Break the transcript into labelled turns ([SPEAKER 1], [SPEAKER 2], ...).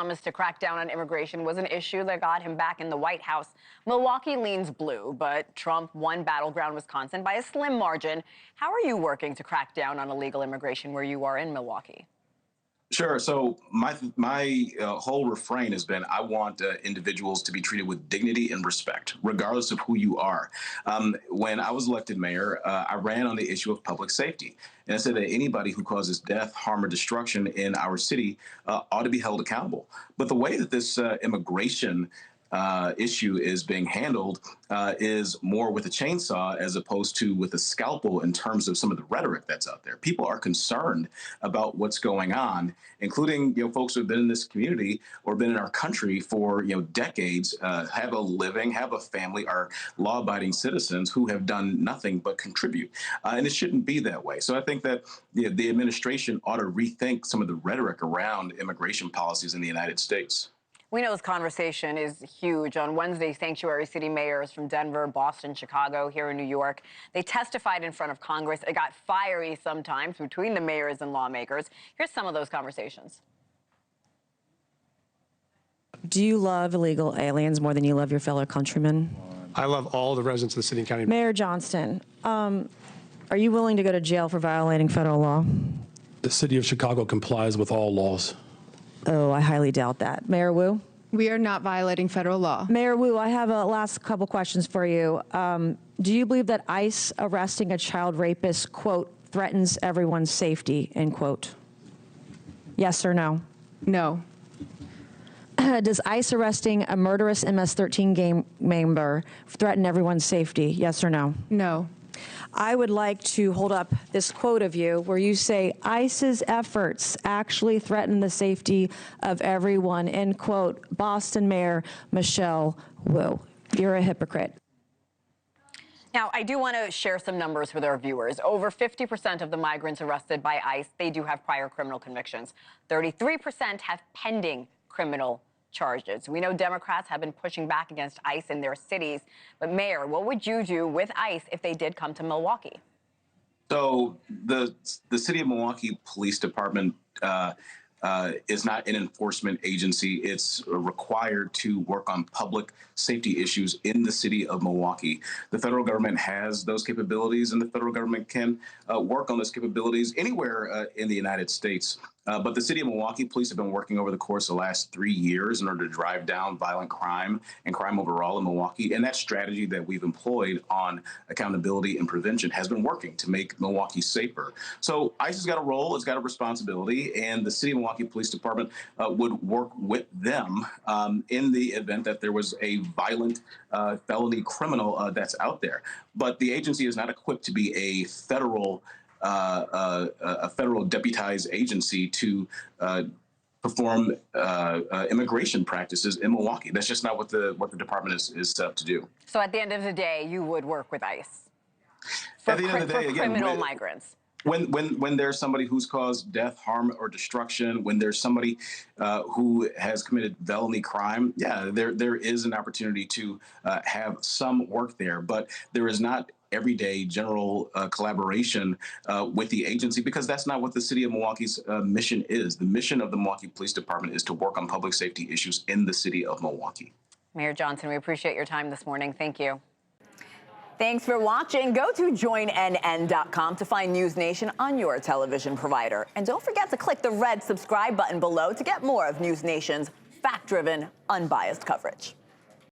[SPEAKER 1] promise to crack down on immigration was an issue that got him back in the White House. Milwaukee leans blue, but Trump won battleground Wisconsin by a slim margin. How are you working to crack down on illegal immigration where you are in Milwaukee?
[SPEAKER 2] Sure. So my whole refrain has been, I want individuals to be treated with dignity and respect, regardless of who you are. When I was elected mayor, I ran on the issue of public safety. And I said that anybody who causes death, harm, or destruction in our city ought to be held accountable. But the way that this immigration issue is being handled is more with a chainsaw as opposed to with a scalpel in terms of some of the rhetoric that's out there. People are concerned about what's going on, including folks who have been in this community or been in our country for decades, have a living, have a family, are law-abiding citizens who have done nothing but contribute. And it shouldn't be that way. So I think that the administration ought to rethink some of the rhetoric around immigration policies in the United States.
[SPEAKER 1] We know this conversation is huge. On Wednesday, sanctuary city mayors from Denver, Boston, Chicago, here in New York, they testified in front of Congress. It got fiery sometimes between the mayors and lawmakers. Here's some of those conversations.
[SPEAKER 3] Do you love illegal aliens more than you love your fellow countrymen?
[SPEAKER 4] I love all the residents of the city and county.
[SPEAKER 3] Mayor Johnston, are you willing to go to jail for violating federal law?
[SPEAKER 4] The city of Chicago complies with all laws.
[SPEAKER 3] Oh, I highly doubt that. Mayor Wu?
[SPEAKER 5] We are not violating federal law.
[SPEAKER 3] Mayor Wu, I have a last couple questions for you. Do you believe that ICE arresting a child rapist, quote, threatens everyone's safety, end quote? Yes or no?
[SPEAKER 5] No.
[SPEAKER 3] Does ICE arresting a murderous MS-13 gang member threaten everyone's safety? Yes or no?
[SPEAKER 5] No.
[SPEAKER 3] I would like to hold up this quote of you where you say, ICE's efforts actually threaten the safety of everyone, end quote, Boston Mayor Michelle Wu. You're a hypocrite.
[SPEAKER 1] Now, I do want to share some numbers with our viewers. Over 50% of the migrants arrested by ICE, they do have prior criminal convictions. 33% have pending criminal charges. We know Democrats have been pushing back against ICE in their cities. But Mayor, what would you do with ICE if they did come to Milwaukee?
[SPEAKER 2] So the city of Milwaukee Police Department is not an enforcement agency. It's required to work on public safety issues in the city of Milwaukee. The federal government has those capabilities, and the federal government can work on those capabilities anywhere in the United States. But the city of Milwaukee police have been working over the course of the last 3 years in order to drive down violent crime and crime overall in Milwaukee. And that strategy that we've employed on accountability and prevention has been working to make Milwaukee safer. So ICE has got a role, it's got a responsibility, and the city of Milwaukee Police Department would work with them in the event that there was a violent felony criminal that's out there. But the agency is not equipped to be a federal deputized agency to perform immigration practices in Milwaukee. That's just not what the department is set up to do.
[SPEAKER 1] So at the end of the day, you would work with ICE
[SPEAKER 2] At the end of the day,
[SPEAKER 1] for
[SPEAKER 2] again,
[SPEAKER 1] criminal migrants.
[SPEAKER 2] When there's somebody who's caused death, harm, or destruction, when there's somebody who has committed felony crime, yeah, there is an opportunity to have some work there, but there is not everyday general collaboration with the agency, because that's not what the city of Milwaukee's mission is. The mission of the Milwaukee Police Department is to work on public safety issues in the city of Milwaukee.
[SPEAKER 1] Mayor Johnson, we appreciate your time this morning. Thank you.
[SPEAKER 6] Thanks for watching. Go to joinnn.com to find NewsNation on your television provider. And don't forget to click the red subscribe button below to get more of NewsNation's fact-driven, unbiased coverage.